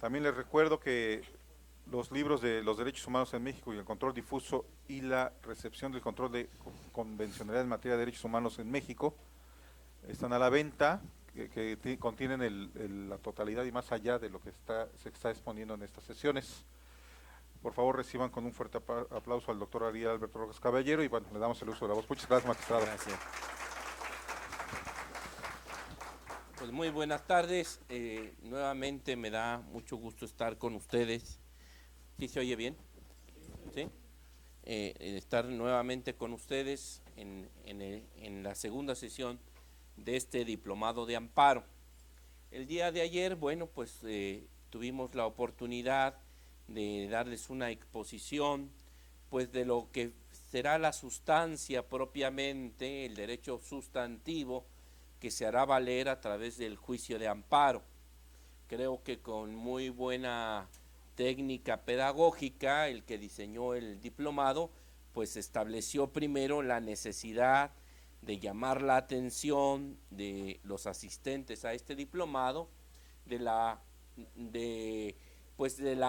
También les recuerdo que los libros de los derechos humanos en México y el control difuso y la recepción del control de convencionalidad en materia de derechos humanos en México están a la venta, que contienen la totalidad y más allá de lo que se está exponiendo en estas sesiones. Por favor, reciban con un fuerte aplauso al doctor Ariel Alberto Rojas Caballero y bueno, le damos el uso de la voz. Muchas gracias, magistrado. Gracias. Pues muy buenas tardes. Nuevamente me da mucho gusto estar con ustedes. ¿Sí se oye bien? ¿Sí? Estar nuevamente con ustedes en la segunda sesión de este diplomado de amparo. El día de ayer, bueno, pues tuvimos la oportunidad de darles una exposición, pues de lo que será la sustancia propiamente, el derecho sustantivo que se hará valer a través del juicio de amparo. Creo que con muy buena técnica pedagógica, el que diseñó el diplomado, pues estableció primero la necesidad de llamar la atención de los asistentes a este diplomado, de la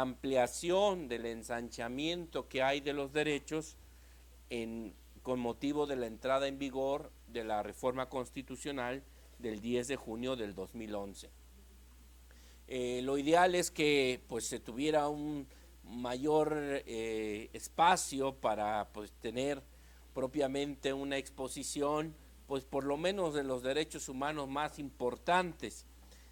ampliación, del ensanchamiento que hay de los derechos con motivo de la entrada en vigor de la reforma constitucional del 10 de junio del 2011. Lo ideal es que pues se tuviera un mayor espacio para pues tener propiamente una exposición, pues por lo menos de los derechos humanos más importantes.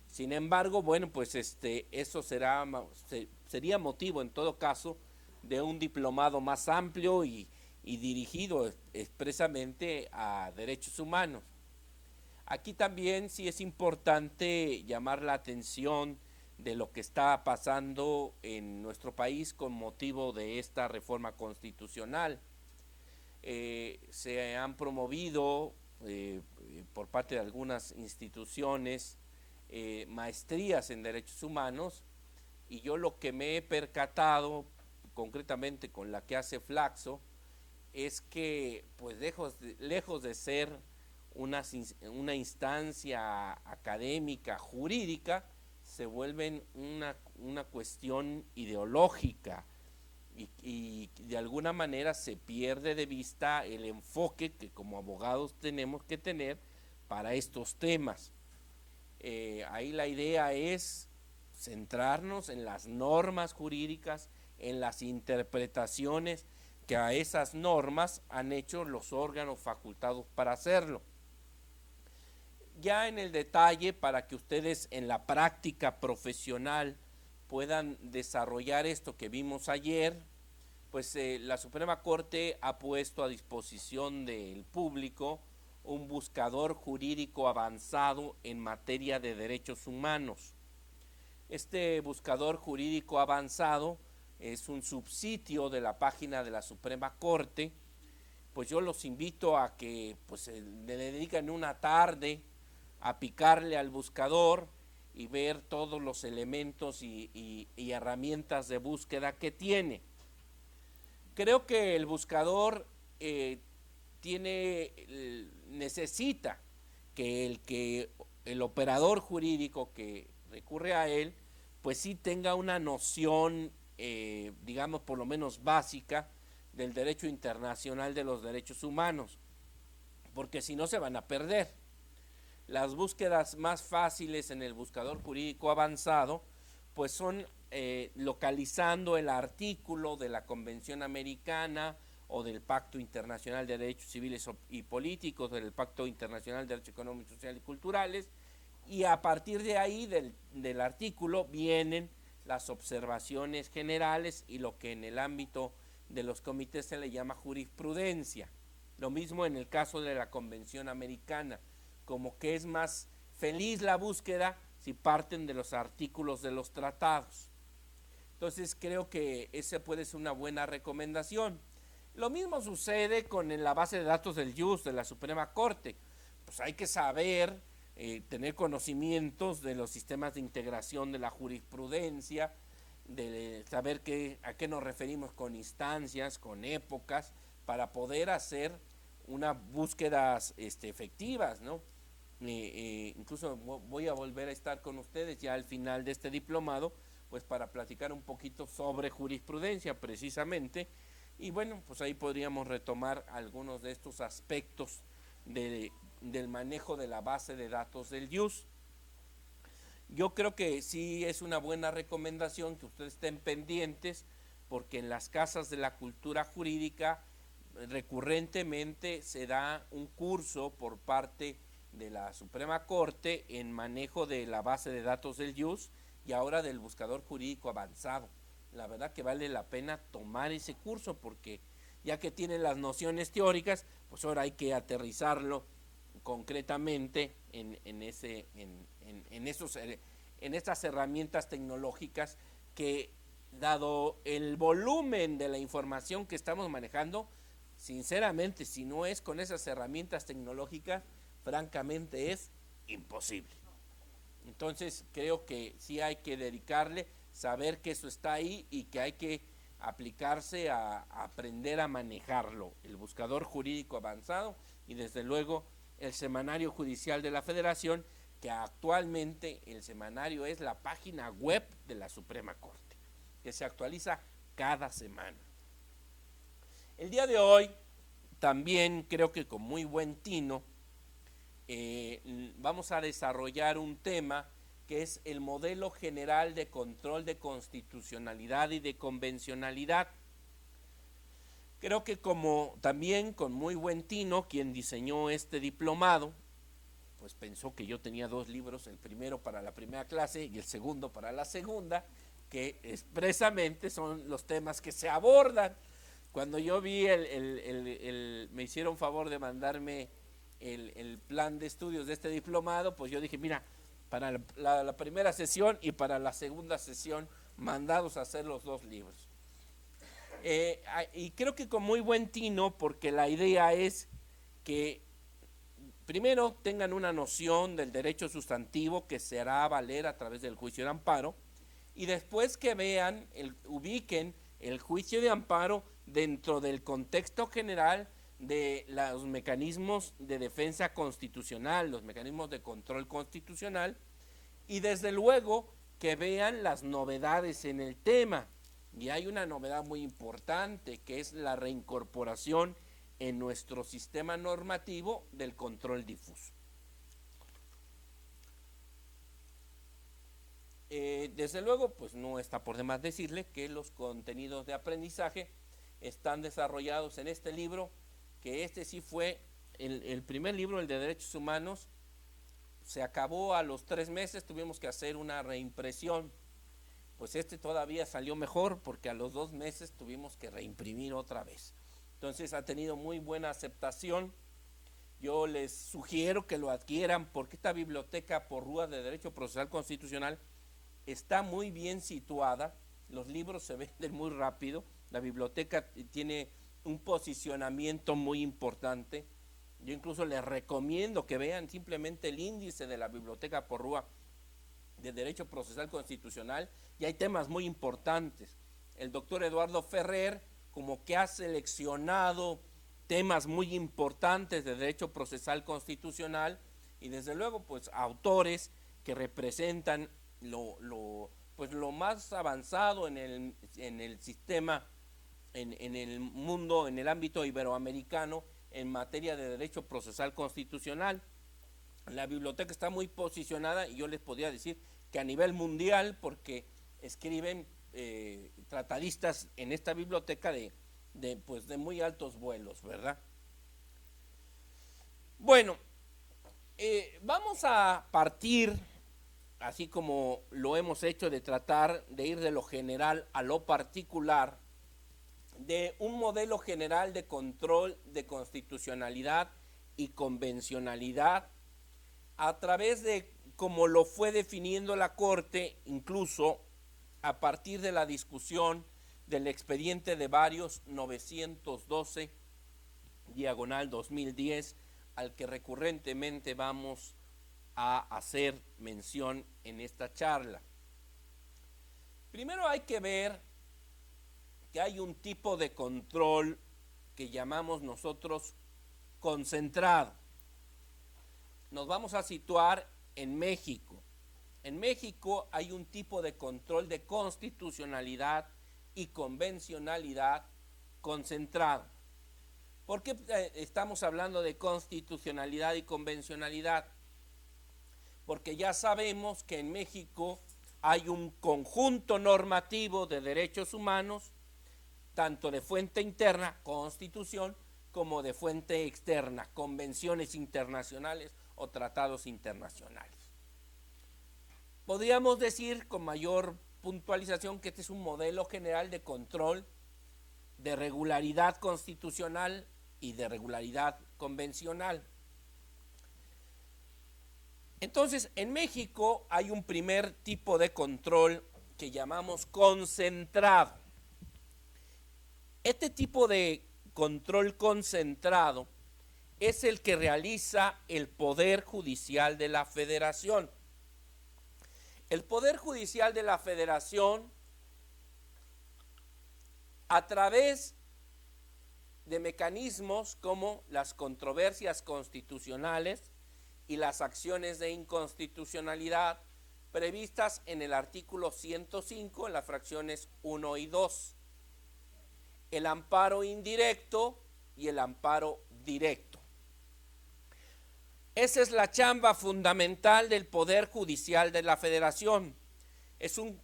Sin embargo, bueno, pues eso sería motivo en todo caso de un diplomado más amplio y dirigido expresamente a derechos humanos. Aquí también sí es importante llamar la atención de lo que está pasando en nuestro país con motivo de esta reforma constitucional. Se han promovido por parte de algunas instituciones maestrías en derechos humanos, y yo lo que me he percatado concretamente con la que hace Flaxo es que pues lejos de ser una instancia académica, jurídica, se vuelven una cuestión ideológica y de alguna manera se pierde de vista el enfoque que como abogados tenemos que tener para estos temas. Ahí la idea es centrarnos en las normas jurídicas, en las interpretaciones que a esas normas han hecho los órganos facultados para hacerlo. Ya en el detalle, para que ustedes en la práctica profesional puedan desarrollar esto que vimos ayer, pues la Suprema Corte ha puesto a disposición del público un buscador jurídico avanzado en materia de derechos humanos. Este buscador jurídico avanzado es un subsitio de la página de la Suprema Corte. Pues yo los invito a que pues, le dediquen una tarde a picarle al buscador y ver todos los elementos y herramientas de búsqueda que tiene. Creo que el buscador necesita que el operador jurídico que recurre a él, pues sí tenga una noción, digamos, por lo menos básica, del derecho internacional de los derechos humanos, porque si no se van a perder. Las búsquedas más fáciles en el buscador jurídico avanzado pues son localizando el artículo de la Convención Americana o del Pacto Internacional de Derechos Civiles y Políticos, del Pacto Internacional de Derechos Económicos, Sociales y Culturales, y a partir de ahí del artículo vienen las observaciones generales y lo que en el ámbito de los comités se le llama jurisprudencia. Lo mismo en el caso de la Convención Americana, como que es más feliz la búsqueda si parten de los artículos de los tratados. Entonces creo que esa puede ser una buena recomendación. Lo mismo sucede con la base de datos del JUS de la Suprema Corte. Pues hay que saber, tener conocimientos de los sistemas de integración de la jurisprudencia, de saber a qué nos referimos con instancias, con épocas, para poder hacer unas búsquedas efectivas, ¿no? Incluso voy a volver a estar con ustedes ya al final de este diplomado pues para platicar un poquito sobre jurisprudencia precisamente, y bueno, pues ahí podríamos retomar algunos de estos aspectos del manejo de la base de datos del IUS. Yo creo que sí es una buena recomendación que ustedes estén pendientes, porque en las casas de la cultura jurídica recurrentemente se da un curso por parte de la Suprema Corte en manejo de la base de datos del IUS y ahora del buscador jurídico avanzado. La verdad que vale la pena tomar ese curso, porque ya que tienen las nociones teóricas, pues ahora hay que aterrizarlo concretamente en estas herramientas tecnológicas que, dado el volumen de la información que estamos manejando, sinceramente, si no es con esas herramientas tecnológicas, francamente es imposible. Entonces creo que sí hay que dedicarle, saber que eso está ahí y que hay que aplicarse a aprender a manejarlo, el buscador jurídico avanzado y desde luego el semanario judicial de la Federación, que actualmente el semanario es la página web de la Suprema Corte, que se actualiza cada semana. El día de hoy también creo que con muy buen tino vamos a desarrollar un tema que es el modelo general de control de constitucionalidad y de convencionalidad. Creo que como también con muy buen tino quien diseñó este diplomado, pues pensó que yo tenía 2 libros, el primero para la primera clase y el segundo para la segunda, que expresamente son los temas que se abordan. Cuando yo vi me hicieron favor de mandarme el plan de estudios de este diplomado, pues yo dije, mira, para la primera sesión y para la segunda sesión, mandados a hacer los 2 libros. Y creo que con muy buen tino, porque la idea es que primero tengan una noción del derecho sustantivo que se hará valer a través del juicio de amparo, y después que vean, ubiquen el juicio de amparo dentro del contexto general de los mecanismos de defensa constitucional, los mecanismos de control constitucional, y desde luego que vean las novedades en el tema. Y hay una novedad muy importante, que es la reincorporación en nuestro sistema normativo del control difuso. Desde luego, pues no está por demás decirle que los contenidos de aprendizaje están desarrollados en este libro, que este sí fue el primer libro, el de Derechos Humanos. Se acabó a los 3 meses, tuvimos que hacer una reimpresión. Pues este todavía salió mejor, porque a los 2 meses tuvimos que reimprimir otra vez. Entonces ha tenido muy buena aceptación. Yo les sugiero que lo adquieran, porque esta biblioteca porrúa de Derecho Procesal Constitucional está muy bien situada. Los libros se venden muy rápido. La biblioteca tiene un posicionamiento muy importante. Yo incluso les recomiendo que vean simplemente el índice de la biblioteca porrúa de Derecho Procesal Constitucional, y hay temas muy importantes. El doctor Eduardo Ferrer como que ha seleccionado temas muy importantes de Derecho Procesal Constitucional, y desde luego pues autores que representan lo más avanzado en el sistema, en el mundo, en el ámbito iberoamericano en materia de Derecho Procesal Constitucional. La biblioteca está muy posicionada, y yo les podría decir que a nivel mundial, porque escriben tratadistas en esta biblioteca de muy altos vuelos, ¿verdad? Bueno, vamos a partir, así como lo hemos hecho, de tratar de ir de lo general a lo particular, de un modelo general de control de constitucionalidad y convencionalidad, a través de como lo fue definiendo la Corte, incluso a partir de la discusión del expediente de varios 912/2010, al que recurrentemente vamos a hacer mención en esta charla. Primero hay que ver que hay un tipo de control que llamamos nosotros concentrado. Nos vamos a situar en México. En México hay un tipo de control de constitucionalidad y convencionalidad concentrado. ¿Por qué estamos hablando de constitucionalidad y convencionalidad? Porque ya sabemos que en México hay un conjunto normativo de derechos humanos, tanto de fuente interna, Constitución, como de fuente externa, convenciones internacionales o tratados internacionales. Podríamos decir con mayor puntualización que este es un modelo general de control de regularidad constitucional y de regularidad convencional. Entonces, en México hay un primer tipo de control que llamamos concentrado. Este tipo de control concentrado es el que realiza el Poder Judicial de la Federación. El Poder Judicial de la Federación, a través de mecanismos como las controversias constitucionales y las acciones de inconstitucionalidad previstas en el artículo 105 en las fracciones 1 y 2, el amparo indirecto y el amparo directo. Esa es la chamba fundamental del Poder Judicial de la Federación. Es un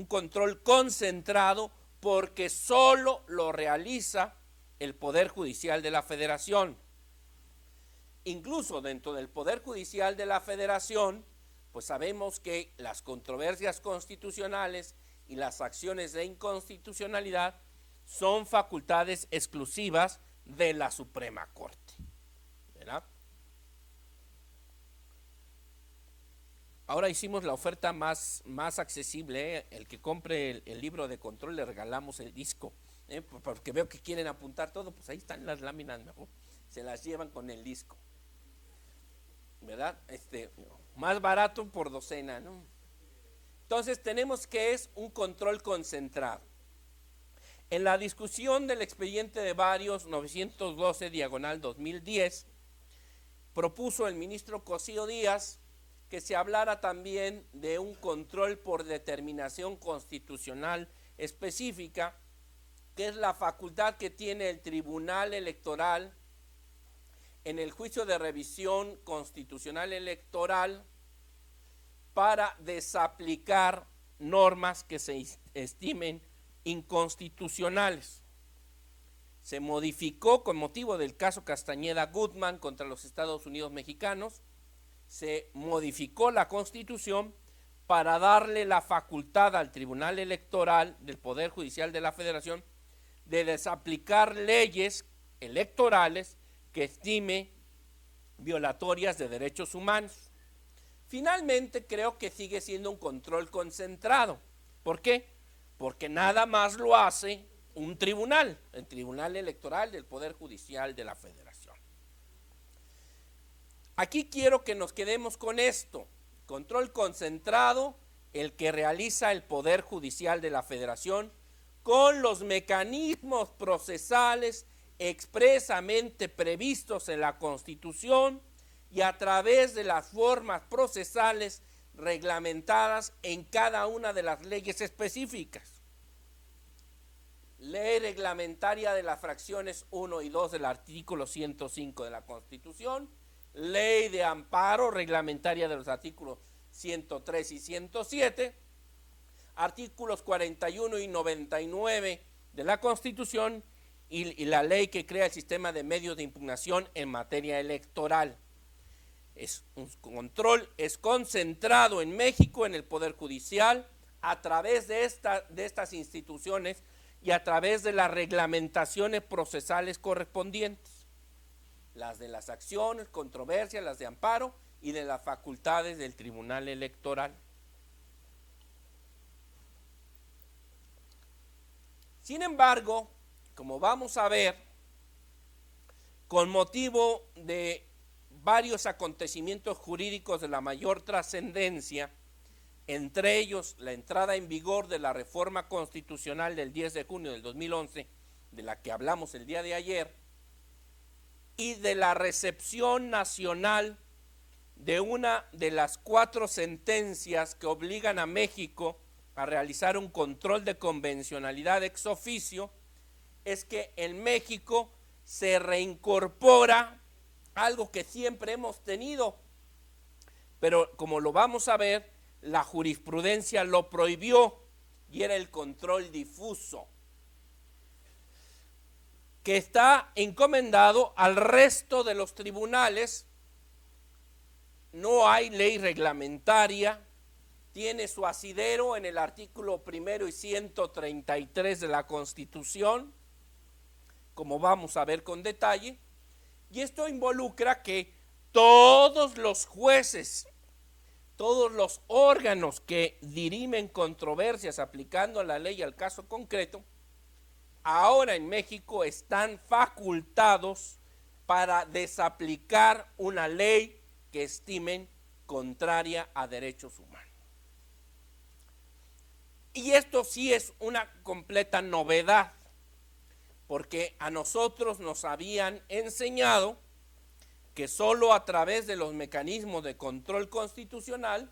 control concentrado porque solo lo realiza el Poder Judicial de la Federación. Incluso dentro del Poder Judicial de la Federación, pues sabemos que las controversias constitucionales y las acciones de inconstitucionalidad son facultades exclusivas de la Suprema Corte, ¿verdad? Ahora hicimos la oferta más accesible, ¿eh? El que compre el libro de control le regalamos el disco, porque veo que quieren apuntar todo, pues ahí están las láminas, mejor se las llevan con el disco, ¿verdad? Más barato por docena, ¿no? Entonces tenemos que es un control concentrado. En la discusión del expediente de varios 912/2010, propuso el ministro Cosío Díaz que se hablara también de un control por determinación constitucional específica, que es la facultad que tiene el Tribunal Electoral en el juicio de revisión constitucional electoral para desaplicar normas que se estimen inconstitucionales. Se modificó con motivo del caso Castañeda Gutmann contra los Estados Unidos mexicanos, se modificó la Constitución para darle la facultad al Tribunal Electoral del Poder Judicial de la Federación de desaplicar leyes electorales que estime violatorias de derechos humanos. Finalmente, creo que sigue siendo un control concentrado. ¿Por qué? Porque nada más lo hace un tribunal, el Tribunal Electoral del Poder Judicial de la Federación. Aquí quiero que nos quedemos con esto: control concentrado, el que realiza el Poder Judicial de la Federación con los mecanismos procesales expresamente previstos en la Constitución y a través de las formas procesales reglamentadas en cada una de las leyes específicas. Ley reglamentaria de las fracciones 1 y 2 del artículo 105 de la Constitución, ley de amparo reglamentaria de los artículos 103 y 107, artículos 41 y 99 de la Constitución y la ley que crea el sistema de medios de impugnación en materia electoral. Es un control, es concentrado en México en el Poder Judicial a través de estas instituciones y a través de las reglamentaciones procesales correspondientes, las de las acciones, controversias, las de amparo y de las facultades del Tribunal Electoral. Sin embargo, como vamos a ver, con motivo de varios acontecimientos jurídicos de la mayor trascendencia, entre ellos la entrada en vigor de la reforma constitucional del 10 de junio del 2011, de la que hablamos el día de ayer, y de la recepción nacional de una de las 4 sentencias que obligan a México a realizar un control de convencionalidad ex oficio es que en México se reincorpora algo que siempre hemos tenido, pero como lo vamos a ver, la jurisprudencia lo prohibió, y era el control difuso, que está encomendado al resto de los tribunales. No hay ley reglamentaria, tiene su asidero en el artículo 1 y 133 de la Constitución, como vamos a ver con detalle, y esto involucra que todos los jueces, todos los órganos que dirimen controversias aplicando la ley al caso concreto, ahora en México están facultados para desaplicar una ley que estimen contraria a derechos humanos. Y esto sí es una completa novedad, porque a nosotros nos habían enseñado que solo a través de los mecanismos de control constitucional,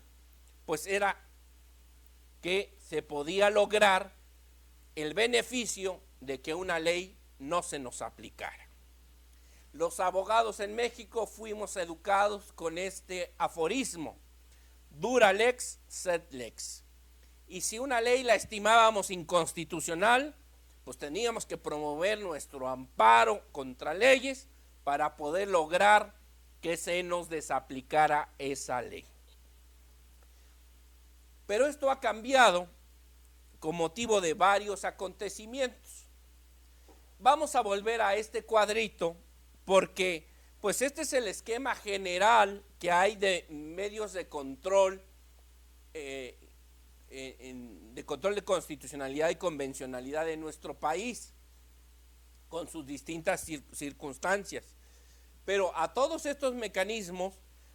pues era que se podía lograr el beneficio de que una ley no se nos aplicara. Los abogados en México fuimos educados con este aforismo: dura lex, sed lex. Y si una ley la estimábamos inconstitucional, pues teníamos que promover nuestro amparo contra leyes para poder lograr que se nos desaplicara esa ley. Pero esto ha cambiado con motivo de varios acontecimientos. Vamos a volver a este cuadrito porque pues este es el esquema general que hay de medios de control, de control de constitucionalidad y convencionalidad de nuestro país, con sus distintas circunstancias. Pero a todos estos mecanismos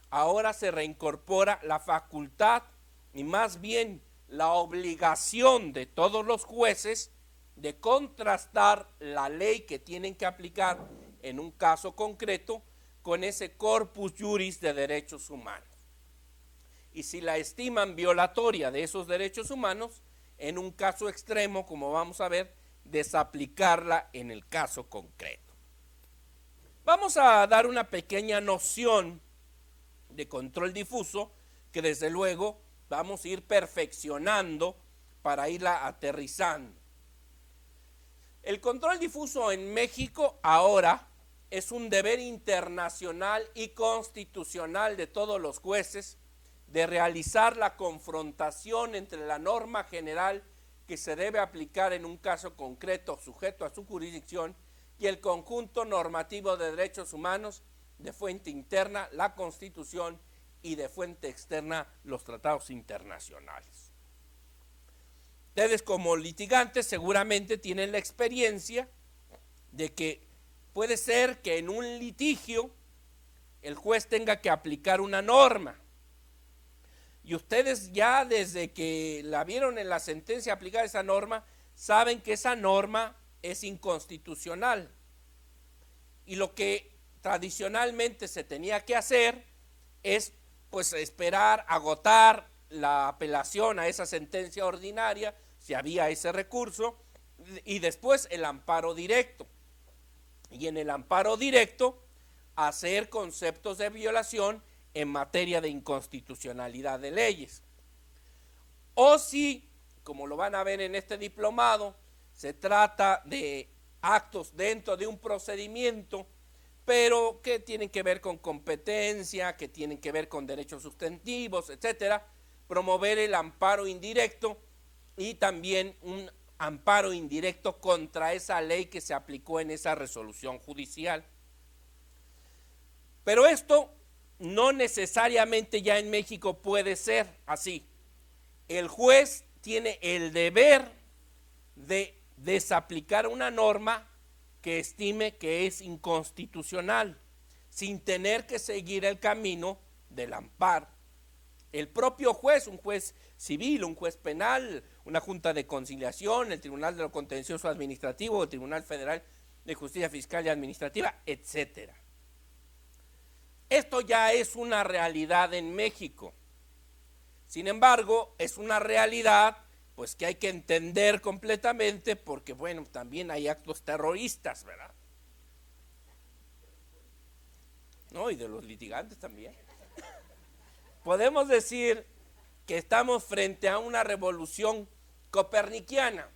ahora se reincorpora la facultad y más bien la obligación de todos los jueces de contrastar la ley que tienen que aplicar en un caso concreto con ese corpus juris de derechos humanos. Y si la estiman violatoria de esos derechos humanos, en un caso extremo, como vamos a ver, desaplicarla en el caso concreto. Vamos a dar una pequeña noción de control difuso que desde luego vamos a ir perfeccionando para irla aterrizando. El control difuso en México ahora es un deber internacional y constitucional de todos los jueces de realizar la confrontación entre la norma general que se debe aplicar en un caso concreto sujeto a su jurisdicción y el conjunto normativo de derechos humanos de fuente interna, la Constitución, y de fuente externa, los tratados internacionales. Ustedes como litigantes seguramente tienen la experiencia de que puede ser que en un litigio el juez tenga que aplicar una norma. Y ustedes ya desde que la vieron en la sentencia aplicar esa norma, saben que esa norma es inconstitucional. Y lo que tradicionalmente se tenía que hacer es pues esperar, agotar la apelación a esa sentencia ordinaria, si había ese recurso, y después el amparo directo. Y en el amparo directo hacer conceptos de violación en materia de inconstitucionalidad de leyes. O si, como lo van a ver en este diplomado, se trata de actos dentro de un procedimiento, pero que tienen que ver con competencia, que tienen que ver con derechos sustantivos, etcétera, promover el amparo indirecto y también un amparo indirecto contra esa ley que se aplicó en esa resolución judicial. Pero esto no necesariamente ya en México puede ser así. El juez tiene el deber de desaplicar una norma que estime que es inconstitucional, sin tener que seguir el camino del amparo. El propio juez, un juez civil, un juez penal, una junta de conciliación, el Tribunal de lo Contencioso Administrativo, el Tribunal Federal de Justicia Fiscal y Administrativa, etcétera. Esto ya es una realidad en México. Sin embargo, es una realidad pues que hay que entender completamente porque, bueno, también hay actos terroristas, ¿verdad? ¿No? Y de los litigantes también. Podemos decir que estamos frente a una revolución copernicana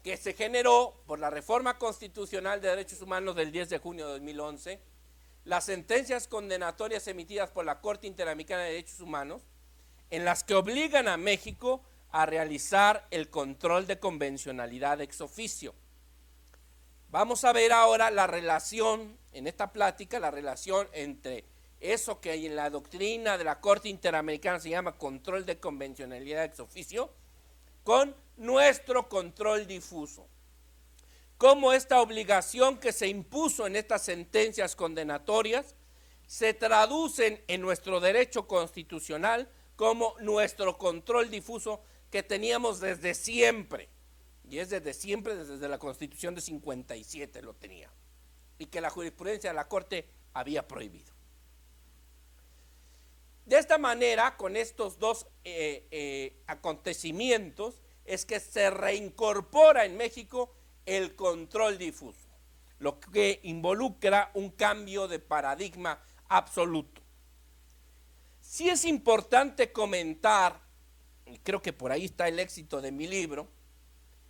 que se generó por la reforma constitucional de derechos humanos del 10 de junio de 2011, las sentencias condenatorias emitidas por la Corte Interamericana de Derechos Humanos, en las que obligan a México a realizar el control de convencionalidad ex oficio. Vamos a ver ahora la relación, en esta plática, la relación entre eso que en la doctrina de la Corte Interamericana se llama control de convencionalidad ex oficio, con nuestro control difuso. Cómo esta obligación que se impuso en estas sentencias condenatorias se traducen en nuestro derecho constitucional como nuestro control difuso que teníamos desde siempre, y es desde siempre, desde la Constitución de 57 lo tenía, y que la jurisprudencia de la Corte había prohibido. De esta manera, con estos dos acontecimientos, es que se reincorpora en México el control difuso, lo que involucra un cambio de paradigma absoluto. Sí es importante comentar, y creo que por ahí está el éxito de mi libro,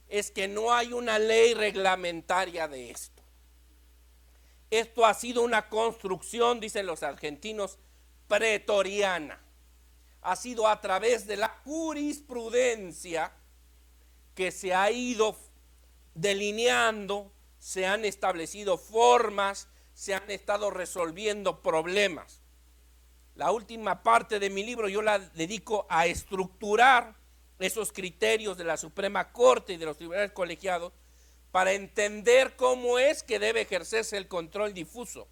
es que no hay una ley reglamentaria de esto. Esto ha sido una construcción, dicen los argentinos, pretoriana. Ha sido a través de la jurisprudencia que se ha ido delineando, se han establecido formas, se han estado resolviendo problemas. La última parte de mi libro yo la dedico a estructurar esos criterios de la Suprema Corte y de los tribunales colegiados para entender cómo es que debe ejercerse el control difuso,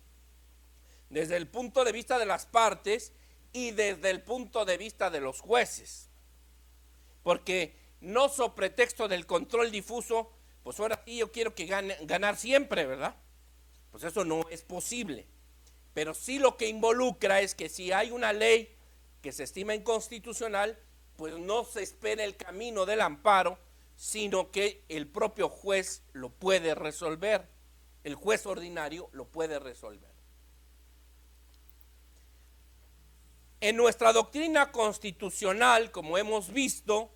desde el punto de vista de las partes y desde el punto de vista de los jueces. Porque no sobre pretexto del control difuso, pues ahora sí yo quiero que ganar siempre, ¿verdad? Pues eso no es posible. Pero sí lo que involucra es que si hay una ley que se estima inconstitucional, pues no se espera el camino del amparo, sino que el propio juez lo puede resolver, el juez ordinario lo puede resolver. En nuestra doctrina constitucional, como hemos visto,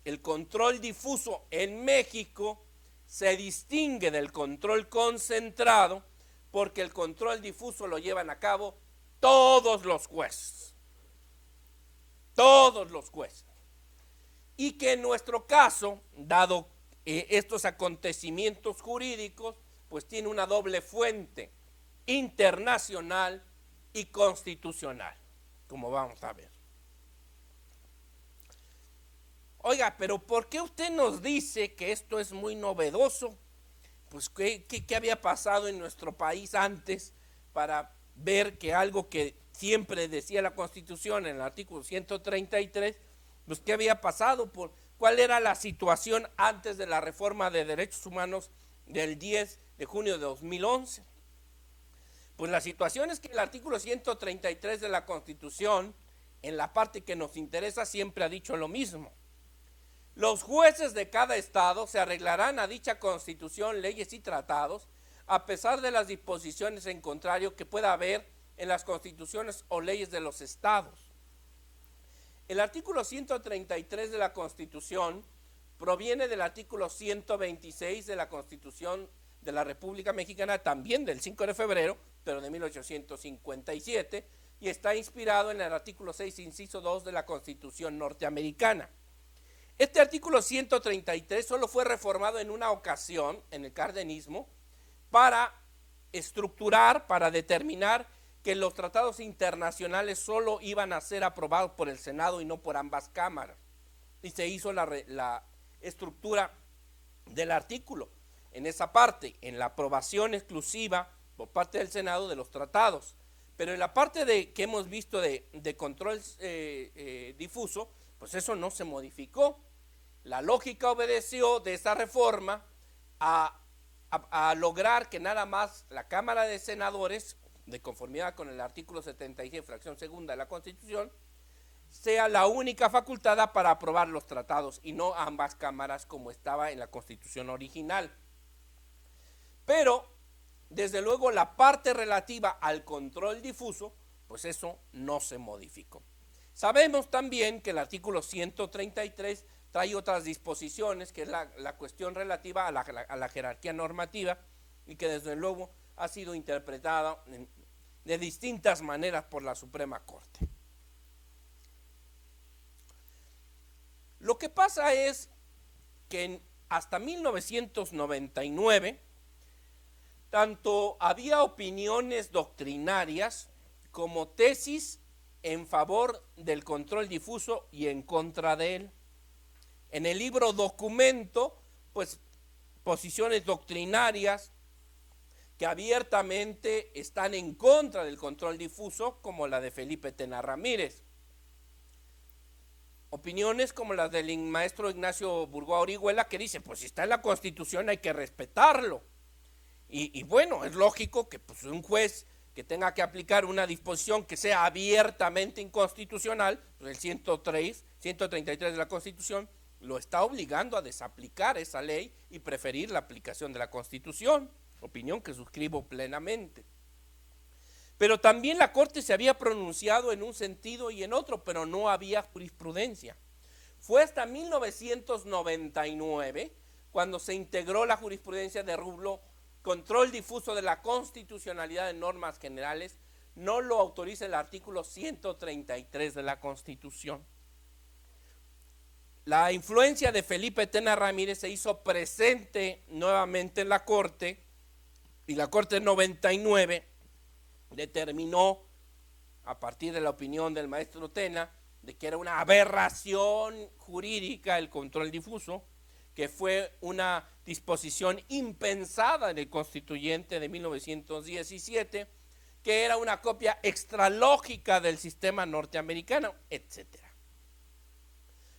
el control difuso en México se distingue del control concentrado porque el control difuso lo llevan a cabo todos los jueces. Todos los jueces. Y que en nuestro caso, dado estos acontecimientos jurídicos, pues tiene una doble fuente, internacional y constitucional, como vamos a ver. Oiga, pero ¿por qué usted nos dice que esto es muy novedoso? Pues ¿qué había pasado en nuestro país antes para ver que algo que siempre decía la Constitución en el artículo 133, pues qué había pasado? ¿Cuál era la situación antes de la reforma de derechos humanos del 10 de junio de 2011? Pues la situación es que el artículo 133 de la Constitución, en la parte que nos interesa, siempre ha dicho lo mismo. Los jueces de cada estado se arreglarán a dicha Constitución, leyes y tratados, a pesar de las disposiciones en contrario que pueda haber en las constituciones o leyes de los estados. El artículo 133 de la Constitución proviene del artículo 126 de la Constitución de la República Mexicana, también del 5 de febrero, pero de 1857, y está inspirado en el artículo 6, inciso 2 de la Constitución norteamericana. Este artículo 133 solo fue reformado en una ocasión, en el cardenismo, para estructurar, para determinar que los tratados internacionales solo iban a ser aprobados por el Senado y no por ambas cámaras. Y se hizo la estructura del artículo en esa parte, en la aprobación exclusiva por parte del Senado de los tratados. Pero en la parte que hemos visto de control difuso, pues eso no se modificó. La lógica obedeció de esa reforma a lograr que nada más la Cámara de Senadores, de conformidad con el artículo 76, fracción segunda de la Constitución, sea la única facultada para aprobar los tratados y no ambas cámaras como estaba en la Constitución original. Pero, desde luego, la parte relativa al control difuso, pues eso no se modificó. Sabemos también que el artículo 133 trae otras disposiciones, que es la cuestión relativa a la jerarquía normativa, y que desde luego ha sido interpretada de distintas maneras por la Suprema Corte. Lo que pasa es que hasta 1999, tanto había opiniones doctrinarias como tesis en favor del control difuso y en contra de él. En el libro documento, pues posiciones doctrinarias que abiertamente están en contra del control difuso, como la de Felipe Tena Ramírez. Opiniones como las del maestro Ignacio Burgoa Orihuela, que dice, pues si está en la Constitución hay que respetarlo. Y bueno, es lógico que pues, un juez que tenga que aplicar una disposición que sea abiertamente inconstitucional, pues el 133 de la Constitución, lo está obligando a desaplicar esa ley y preferir la aplicación de la Constitución, opinión que suscribo plenamente. Pero también la Corte se había pronunciado en un sentido y en otro, pero no había jurisprudencia. Fue hasta 1999 cuando se integró la jurisprudencia de rubro control difuso de la constitucionalidad de normas generales, no lo autoriza el artículo 133 de la Constitución. La influencia de Felipe Tena Ramírez se hizo presente nuevamente en la Corte, y la Corte 99 determinó, a partir de la opinión del maestro Tena, de que era una aberración jurídica el control difuso, que fue una disposición impensada en el Constituyente de 1917, que era una copia extralógica del sistema norteamericano, etc.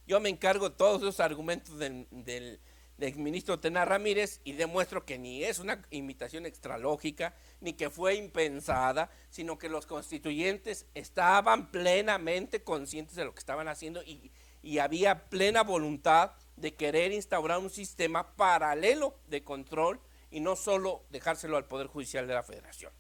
Yo me encargo de todos esos argumentos del exministro Tena Ramírez y demuestro que ni es una imitación extralógica, ni que fue impensada, sino que los constituyentes estaban plenamente conscientes de lo que estaban haciendo y había plena voluntad de querer instaurar un sistema paralelo de control y no solo dejárselo al Poder Judicial de la Federación.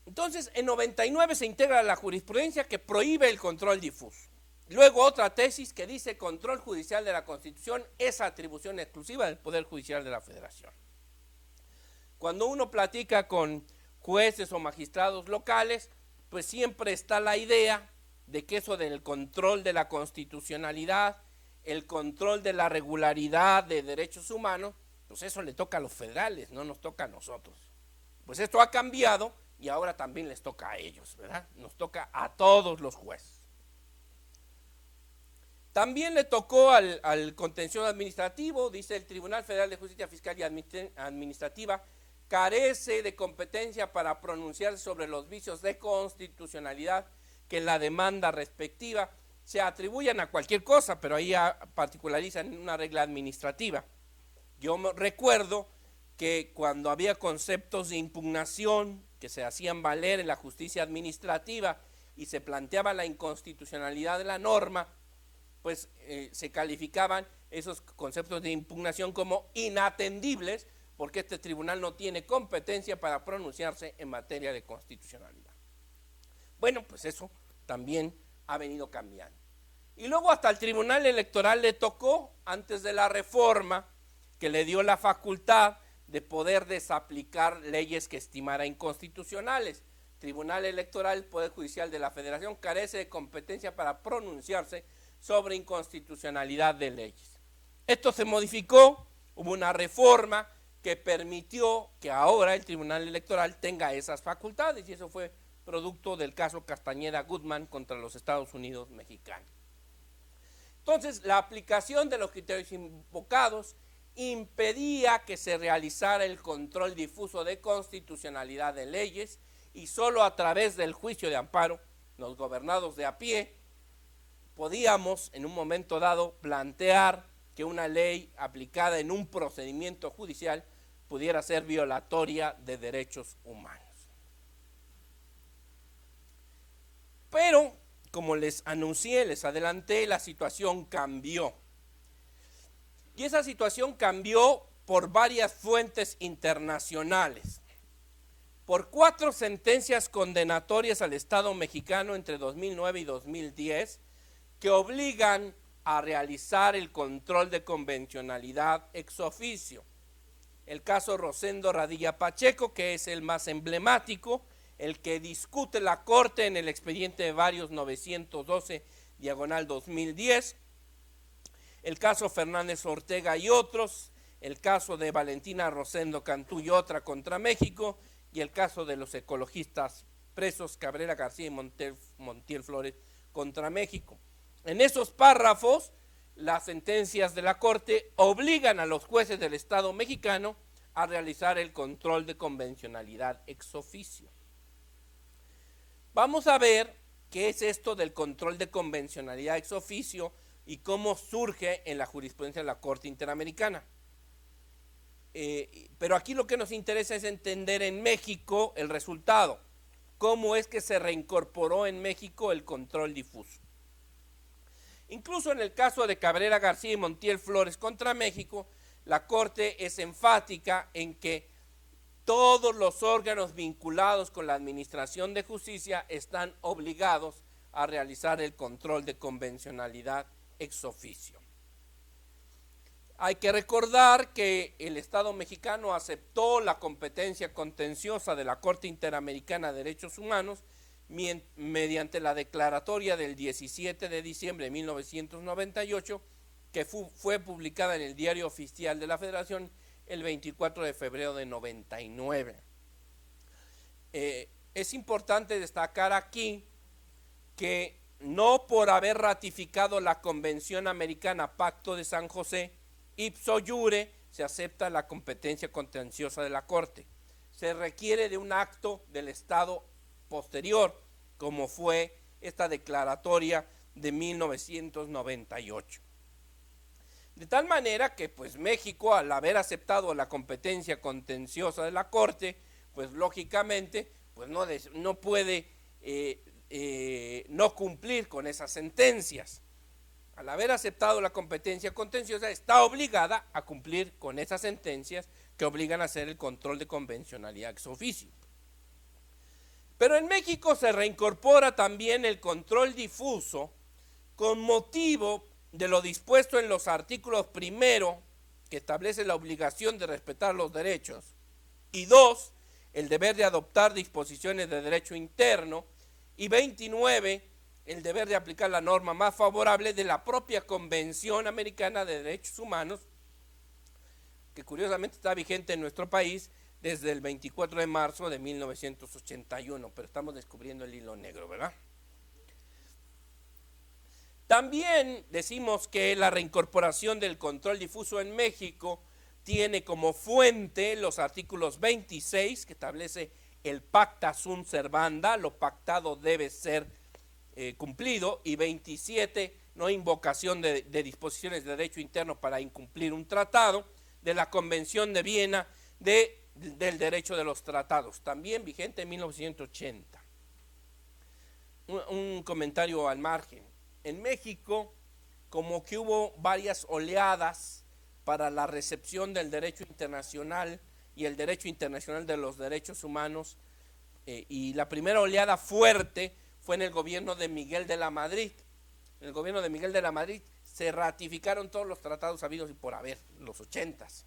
Entonces, en 99 se integra la jurisprudencia que prohíbe el control difuso. Luego otra tesis que dice control judicial de la Constitución es atribución exclusiva del Poder Judicial de la Federación. Cuando uno platica con jueces o magistrados locales, pues siempre está la idea de que eso del control de la constitucionalidad, el control de la regularidad de derechos humanos, pues eso le toca a los federales, no nos toca a nosotros. Pues esto ha cambiado y ahora también les toca a ellos, ¿verdad? Nos toca a todos los jueces. También le tocó al contencioso administrativo, dice el Tribunal Federal de Justicia Fiscal y Administrativa, carece de competencia para pronunciarse sobre los vicios de constitucionalidad que en la demanda respectiva se atribuyan a cualquier cosa, pero ahí particularizan en una regla administrativa. Yo recuerdo que cuando había conceptos de impugnación que se hacían valer en la justicia administrativa y se planteaba la inconstitucionalidad de la norma, pues se calificaban esos conceptos de impugnación como inatendibles porque este tribunal no tiene competencia para pronunciarse en materia de constitucionalidad. Bueno, pues eso también ha venido cambiando. Y luego hasta el Tribunal Electoral le tocó, antes de la reforma, que le dio la facultad de poder desaplicar leyes que estimara inconstitucionales. Tribunal Electoral, Poder Judicial de la Federación, carece de competencia para pronunciarse sobre inconstitucionalidad de leyes. Esto se modificó, hubo una reforma que permitió que ahora el Tribunal Electoral tenga esas facultades, y eso fue producto del caso Castañeda-Guzmán contra los Estados Unidos mexicanos. Entonces, la aplicación de los criterios invocados impedía que se realizara el control difuso de constitucionalidad de leyes, y solo a través del juicio de amparo, los gobernados de a pie, podíamos en un momento dado plantear que una ley aplicada en un procedimiento judicial pudiera ser violatoria de derechos humanos. Pero, como les anuncié, les adelanté, la situación cambió. Y esa situación cambió por varias fuentes internacionales. Por 4 sentencias condenatorias al Estado mexicano entre 2009 y 2010 que obligan a realizar el control de convencionalidad ex oficio. El caso Rosendo Radilla Pacheco, que es el más emblemático, el que discute la Corte en el expediente de varios 912/2010, el caso Fernández Ortega y otros, el caso de Valentina Rosendo Cantú y otra contra México, y el caso de los ecologistas presos Cabrera García y Montiel Flores contra México. En esos párrafos, las sentencias de la Corte obligan a los jueces del Estado mexicano a realizar el control de convencionalidad ex oficio. Vamos a ver qué es esto del control de convencionalidad ex oficio y cómo surge en la jurisprudencia de la Corte Interamericana. Pero aquí lo que nos interesa es entender en México el resultado, cómo es que se reincorporó en México el control difuso. Incluso en el caso de Cabrera García y Montiel Flores contra México, la Corte es enfática en que todos los órganos vinculados con la administración de justicia están obligados a realizar el control de convencionalidad ex oficio. Hay que recordar que el Estado mexicano aceptó la competencia contenciosa de la Corte Interamericana de Derechos Humanos mediante la declaratoria del 17 de diciembre de 1998, que fue publicada en el Diario Oficial de la Federación el 24 de febrero de 99. Es importante destacar aquí que no por haber ratificado la Convención Americana Pacto de San José, ipso iure se acepta la competencia contenciosa de la Corte. Se requiere de un acto del Estado posterior, como fue esta declaratoria de 1998. De tal manera que pues México, al haber aceptado la competencia contenciosa de la Corte, pues lógicamente pues no puede no cumplir con esas sentencias. Al haber aceptado la competencia contenciosa, está obligada a cumplir con esas sentencias que obligan a hacer el control de convencionalidad ex oficio. Pero en México se reincorpora también el control difuso con motivo de lo dispuesto en los artículos 1, que establece la obligación de respetar los derechos, y 2, el deber de adoptar disposiciones de derecho interno, y 29, el deber de aplicar la norma más favorable de la propia Convención Americana de Derechos Humanos, que curiosamente está vigente en nuestro país desde el 24 de marzo de 1981, pero estamos descubriendo el hilo negro, ¿verdad? También decimos que la reincorporación del control difuso en México tiene como fuente los artículos 26, que establece el pacta sunt servanda, lo pactado debe ser cumplido, y 27, no invocación de disposiciones de derecho interno para incumplir un tratado, de la Convención de Viena del derecho de los tratados, también vigente en 1980. Un comentario al margen. En México, como que hubo varias oleadas para la recepción del derecho internacional y el derecho internacional de los derechos humanos, y la primera oleada fuerte fue en el gobierno de Miguel de la Madrid. En el gobierno de Miguel de la Madrid se ratificaron todos los tratados habidos y por haber, los 80s.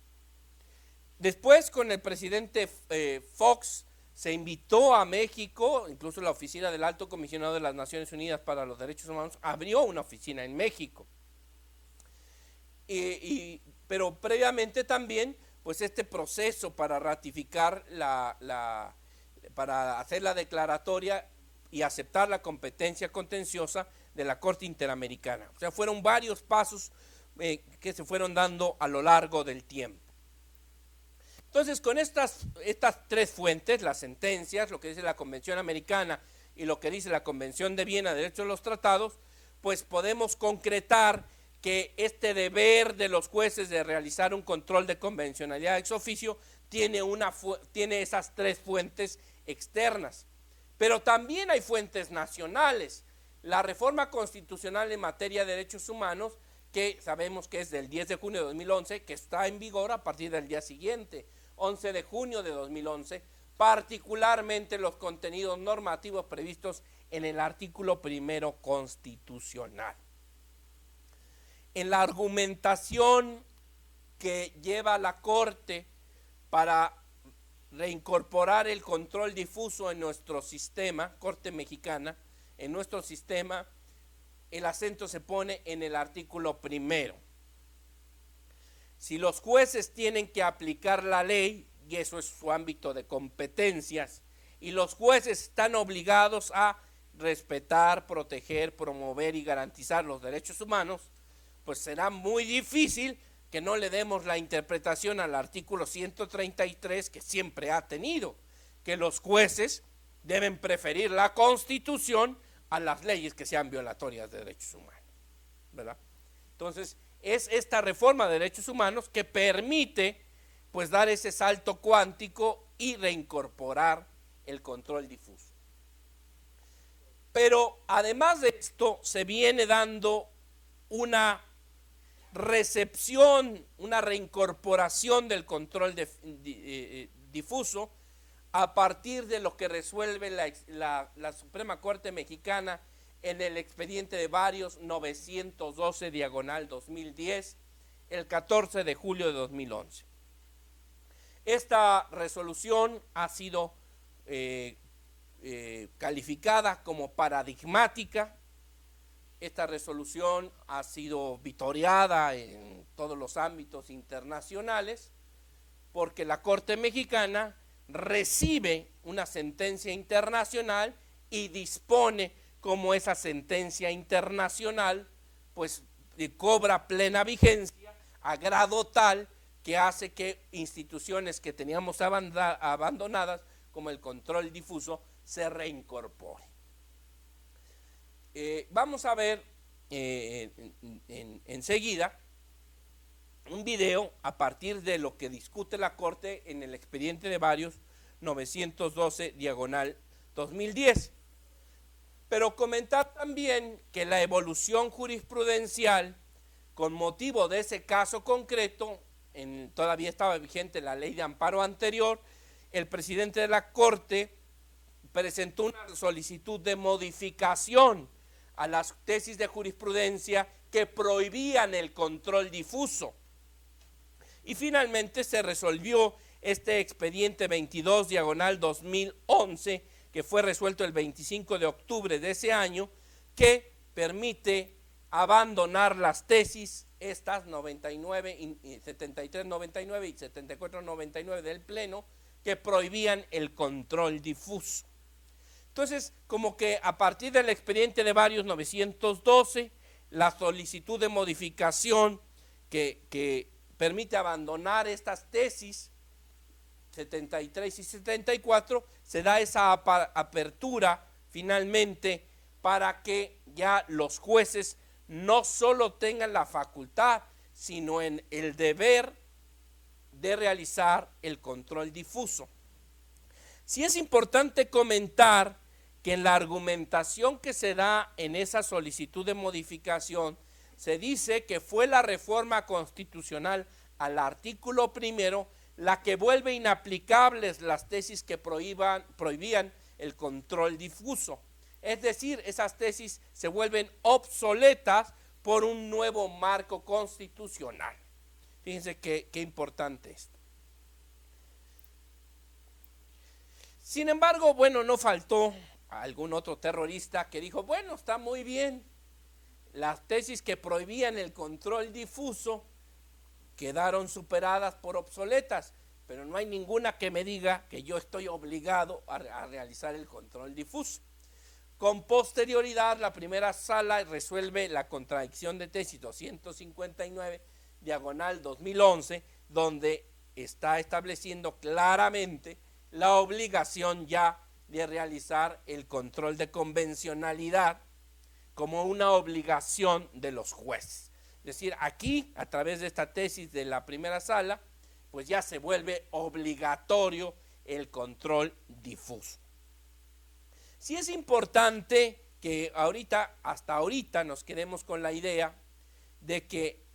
Después, con el presidente Fox, se invitó a México, incluso la oficina del Alto Comisionado de las Naciones Unidas para los Derechos Humanos abrió una oficina en México. Pero previamente también, pues este proceso para ratificar para hacer la declaratoria y aceptar la competencia contenciosa de la Corte Interamericana. O sea, fueron varios pasos que se fueron dando a lo largo del tiempo. Entonces, con estas 3 fuentes, las sentencias, lo que dice la Convención Americana y lo que dice la Convención de Viena de Derecho de los Tratados, pues podemos concretar que este deber de los jueces de realizar un control de convencionalidad ex oficio tiene esas 3 fuentes externas. Pero también hay fuentes nacionales. la reforma constitucional en materia de derechos humanos, que sabemos que es del 10 de junio de 2011, que está en vigor a partir del día siguiente, 11 de junio de 2011, particularmente los contenidos normativos previstos en el artículo 1 constitucional. En la argumentación que lleva la Corte para reincorporar el control difuso en nuestro sistema, Corte Mexicana, en nuestro sistema, el acento se pone en el artículo 1. Si los jueces tienen que aplicar la ley, y eso es su ámbito de competencias, y los jueces están obligados a respetar, proteger, promover y garantizar los derechos humanos, pues será muy difícil que no le demos la interpretación al artículo 133 que siempre ha tenido, que los jueces deben preferir la Constitución a las leyes que sean violatorias de derechos humanos, ¿verdad? Entonces, es esta reforma de derechos humanos que permite, pues, dar ese salto cuántico y reincorporar el control difuso. Pero, además de esto, se viene dando una recepción, una reincorporación del control difuso a partir de lo que resuelve la Suprema Corte Mexicana en el expediente de varios 912/2010, el 14 de julio de 2011. Esta resolución ha sido calificada como paradigmática. Esta resolución ha sido vitoreada en todos los ámbitos internacionales porque la Corte Mexicana recibe una sentencia internacional y dispone como esa sentencia internacional pues cobra plena vigencia a grado tal que hace que instituciones que teníamos abandonadas como el control difuso se reincorporen. Vamos a ver enseguida un video a partir de lo que discute la Corte en el expediente de varios 912/2010. Pero comentar también que la evolución jurisprudencial con motivo de ese caso concreto, todavía estaba vigente la ley de amparo anterior, el presidente de la Corte presentó una solicitud de modificación a las tesis de jurisprudencia que prohibían el control difuso. Y finalmente se resolvió este expediente 22/2011, que fue resuelto el 25 de octubre de ese año, que permite abandonar las tesis, estas 7399 y 7499 del Pleno, que prohibían el control difuso. Entonces, como que a partir del expediente de varios 912, la solicitud de modificación que permite abandonar estas tesis 73 y 74, se da esa apertura finalmente para que ya los jueces no solo tengan la facultad, sino en el deber de realizar el control difuso. Sí es importante comentar que en la argumentación que se da en esa solicitud de modificación, se dice que fue la reforma constitucional al artículo 1 la que vuelve inaplicables las tesis que prohibían el control difuso. Es decir, esas tesis se vuelven obsoletas por un nuevo marco constitucional. Fíjense qué importante esto. Sin embargo, bueno, no faltó algún otro terrorista que dijo, bueno, está muy bien, las tesis que prohibían el control difuso quedaron superadas por obsoletas, pero no hay ninguna que me diga que yo estoy obligado a realizar el control difuso. Con posterioridad, la primera sala resuelve la contradicción de tesis 259/2011, donde está estableciendo claramente la obligación ya de realizar el control de convencionalidad como una obligación de los jueces. Es decir, aquí, a través de esta tesis de la primera sala, pues ya se vuelve obligatorio el control difuso. Sí es importante que hasta ahorita nos quedemos con la idea de que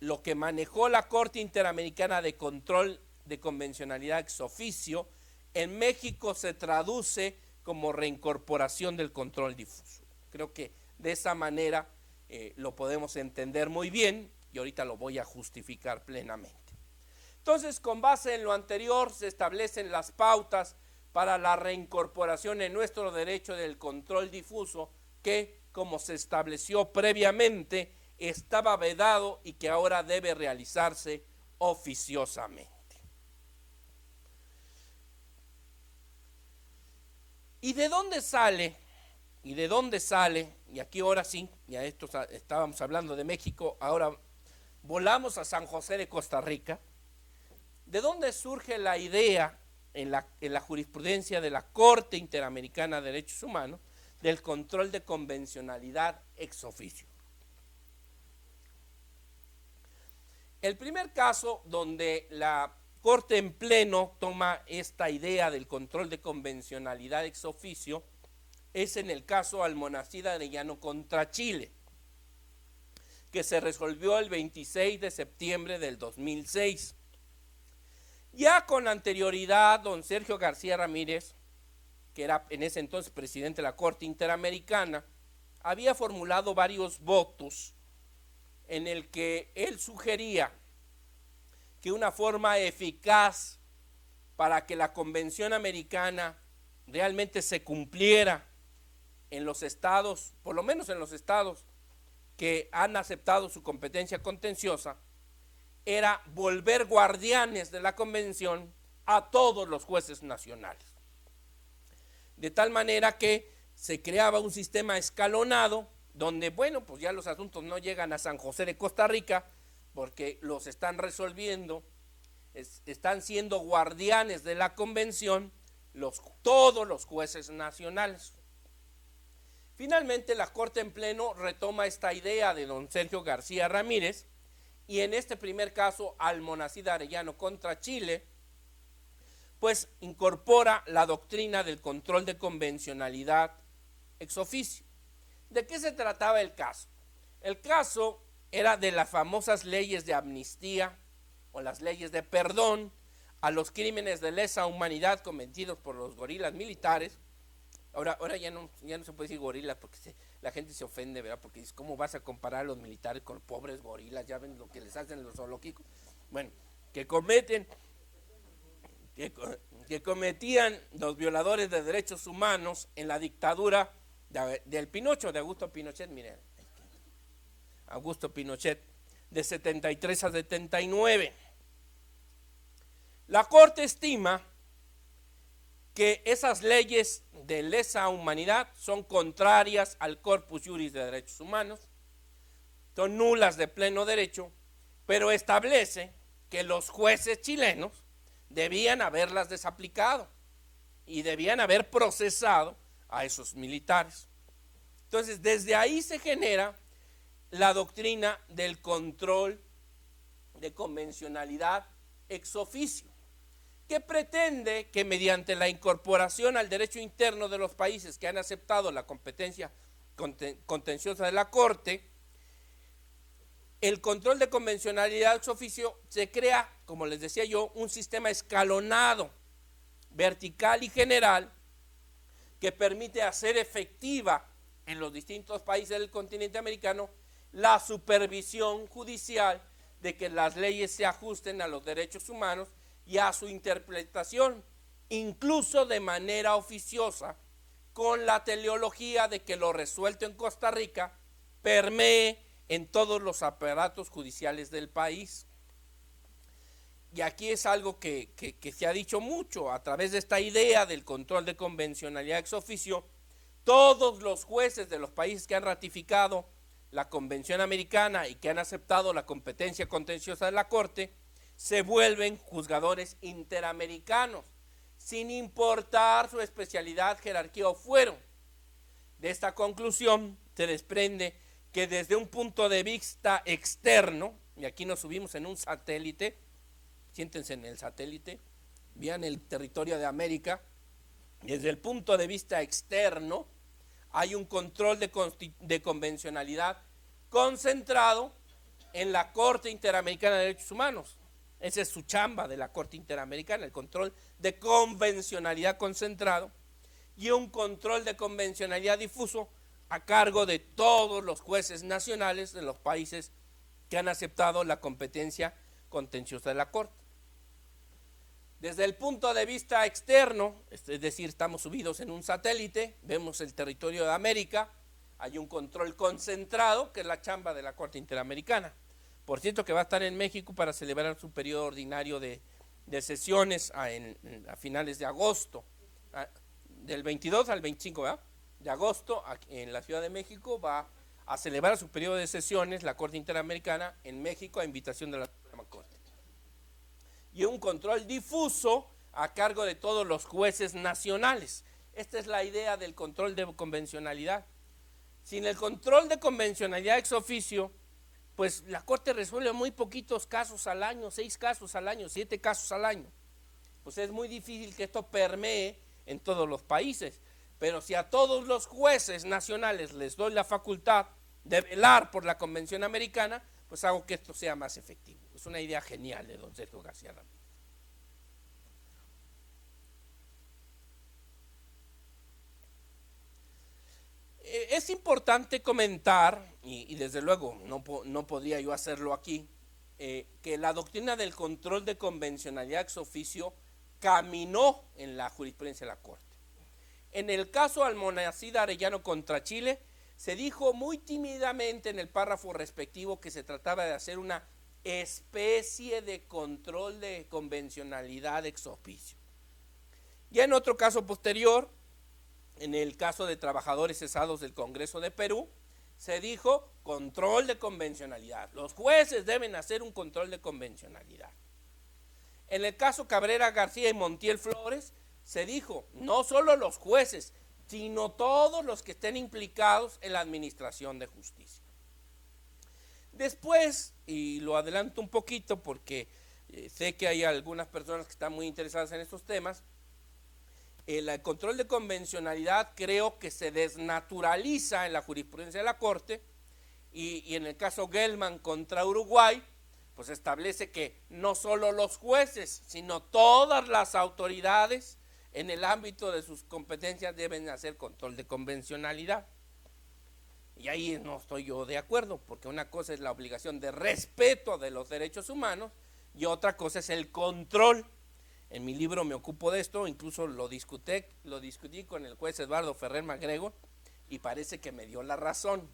lo que manejó la Corte Interamericana de Control de Convencionalidad ex oficio en México se traduce como reincorporación del control difuso. Creo que de esa manera lo podemos entender muy bien y ahorita lo voy a justificar plenamente. Entonces, con base en lo anterior, se establecen las pautas para la reincorporación en nuestro derecho del control difuso que, como se estableció previamente, estaba vedado y que ahora debe realizarse oficiosamente. ¿Y de dónde sale? Y aquí ahora sí, ya estábamos hablando de México, ahora volamos a San José de Costa Rica. ¿De dónde surge la idea en la jurisprudencia de la Corte Interamericana de Derechos Humanos del control de convencionalidad ex oficio? El primer caso donde la Corte en pleno toma esta idea del control de convencionalidad ex oficio es en el caso Almonacid Arellano contra Chile, que se resolvió el 26 de septiembre del 2006. Ya con anterioridad, don Sergio García Ramírez, que era en ese entonces presidente de la Corte Interamericana, había formulado varios votos en el que él sugería que una forma eficaz para que la Convención Americana realmente se cumpliera en los estados, por lo menos en los estados que han aceptado su competencia contenciosa, era volver guardianes de la Convención a todos los jueces nacionales. De tal manera que se creaba un sistema escalonado donde, bueno, pues ya los asuntos no llegan a San José de Costa Rica porque los están resolviendo, están siendo guardianes de la Convención todos los jueces nacionales. Finalmente, la Corte en pleno retoma esta idea de don Sergio García Ramírez y en este primer caso, Almonacid Arellano contra Chile, pues incorpora la doctrina del control de convencionalidad ex oficio. ¿De qué se trataba el caso? El caso era de las famosas leyes de amnistía o las leyes de perdón a los crímenes de lesa humanidad cometidos por los gorilas militares. Ahora ya no se puede decir gorilas porque la gente se ofende, ¿verdad? Porque dice, ¿cómo vas a comparar a los militares con pobres gorilas? Ya ven lo que les hacen los zoológicos. Bueno, que cometían los violadores de derechos humanos en la dictadura del Pinocho, de Augusto Pinochet, miren, Augusto Pinochet, de 73 a 79. La Corte estima que esas leyes de lesa humanidad son contrarias al corpus juris de derechos humanos, son nulas de pleno derecho, pero establece que los jueces chilenos debían haberlas desaplicado y debían haber procesado a esos militares. Entonces, desde ahí se genera la doctrina del control de convencionalidad ex oficio, que pretende que mediante la incorporación al derecho interno de los países que han aceptado la competencia contenciosa de la Corte, el control de convencionalidad ex oficio se crea, como les decía yo, un sistema escalonado, vertical y general, que permite hacer efectiva en los distintos países del continente americano la supervisión judicial de que las leyes se ajusten a los derechos humanos y a su interpretación, incluso de manera oficiosa, con la teleología de que lo resuelto en Costa Rica permee en todos los aparatos judiciales del país. Y aquí es algo que se ha dicho mucho, a través de esta idea del control de convencionalidad ex oficio, todos los jueces de los países que han ratificado la Convención Americana y que han aceptado la competencia contenciosa de la Corte, se vuelven juzgadores interamericanos, sin importar su especialidad, jerarquía o fuero. De esta conclusión se desprende que desde un punto de vista externo, y aquí nos subimos en un satélite, siéntense en el satélite, vean el territorio de América, desde el punto de vista externo, hay un control de convencionalidad concentrado en la Corte Interamericana de Derechos Humanos. Esa es su chamba de la Corte Interamericana, el control de convencionalidad concentrado, y un control de convencionalidad difuso a cargo de todos los jueces nacionales de los países que han aceptado la competencia contenciosa de la Corte. Desde el punto de vista externo, es decir, estamos subidos en un satélite, vemos el territorio de América, hay un control concentrado, que es la chamba de la Corte Interamericana. Por cierto, que va a estar en México para celebrar su periodo ordinario de sesiones a finales de agosto, del 22 al 25, ¿verdad?, de agosto, en la Ciudad de México, va a celebrar su periodo de sesiones la Corte Interamericana en México a invitación de la Suprema Corte. Y un control difuso a cargo de todos los jueces nacionales. Esta es la idea del control de convencionalidad. Sin el control de convencionalidad ex oficio, pues la Corte resuelve muy poquitos casos al año, 6 casos al año, 7 casos al año. Pues es muy difícil que esto permee en todos los países. Pero si a todos los jueces nacionales les doy la facultad de velar por la Convención Americana, pues hago que esto sea más efectivo. Es una idea genial de don Sergio García Ramírez. Es importante comentar, y desde luego no podría yo hacerlo aquí, que la doctrina del control de convencionalidad ex oficio caminó en la jurisprudencia de la Corte. En el caso Almonacid Arellano contra Chile, se dijo muy tímidamente en el párrafo respectivo que se trataba de hacer una especie de control de convencionalidad ex oficio. Ya en otro caso posterior, en el caso de trabajadores cesados del Congreso de Perú, se dijo control de convencionalidad. Los jueces deben hacer un control de convencionalidad. En el caso Cabrera García y Montiel Flores, se dijo no solo los jueces, sino todos los que estén implicados en la administración de justicia. Después, y lo adelanto un poquito porque sé que hay algunas personas que están muy interesadas en estos temas, el control de convencionalidad creo que se desnaturaliza en la jurisprudencia de la Corte, y en el caso Gelman contra Uruguay, pues establece que no solo los jueces, sino todas las autoridades en el ámbito de sus competencias deben hacer control de convencionalidad. Y ahí no estoy yo de acuerdo, porque una cosa es la obligación de respeto de los derechos humanos y otra cosa es el control. En mi libro me ocupo de esto, incluso lo discutí con el juez Eduardo Ferrer Magrego y parece que me dio la razón.